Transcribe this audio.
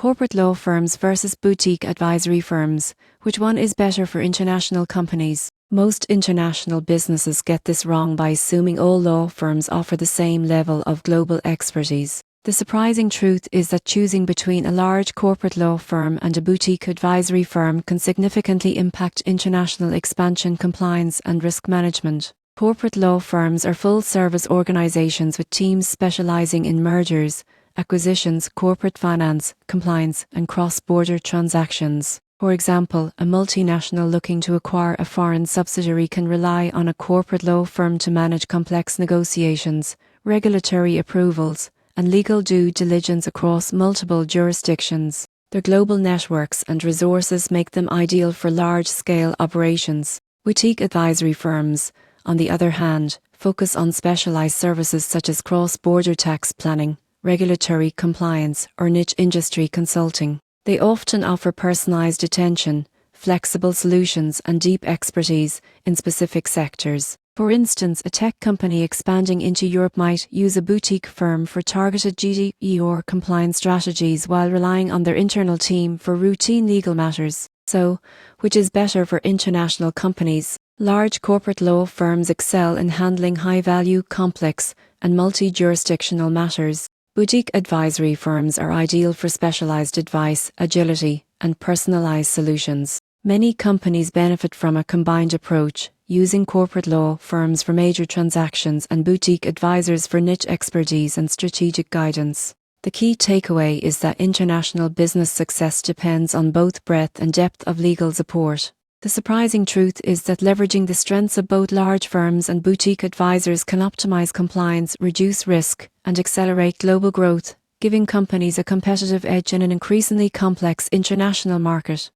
Corporate law firms versus boutique advisory firms. Which one is better for international companies? Most international businesses get this wrong by assuming all law firms offer the same level of global expertise. The surprising truth is that choosing between a large corporate law firm and a boutique advisory firm can significantly impact international expansion, compliance, and risk management. Corporate law firms are full-service organizations with teams specializing in mergers, acquisitions, corporate finance, compliance, and cross-border transactions. For example, a multinational looking to acquire a foreign subsidiary can rely on a corporate law firm to manage complex negotiations, regulatory approvals, and legal due diligence across multiple jurisdictions. Their global networks and resources make them ideal for large-scale operations. Boutique advisory firms, on the other hand, focus on specialized services such as cross-border tax planning, regulatory compliance, or niche industry consulting. They often offer personalized attention, flexible solutions, and deep expertise in specific sectors. For instance, a tech company expanding into Europe might use a boutique firm for targeted GDPR compliance strategies while relying on their internal team for routine legal matters. So, which is better for international companies? Large corporate law firms excel in handling high-value, complex, and multi-jurisdictional matters. Boutique advisory firms are ideal for specialized advice, agility, and personalized solutions. Many companies benefit from a combined approach, using corporate law firms for major transactions and boutique advisors for niche expertise and strategic guidance. The key takeaway is that international business success depends on both breadth and depth of legal support. The surprising truth is that leveraging the strengths of both large firms and boutique advisors can optimize compliance, reduce risk, and accelerate global growth, giving companies a competitive edge in an increasingly complex international market.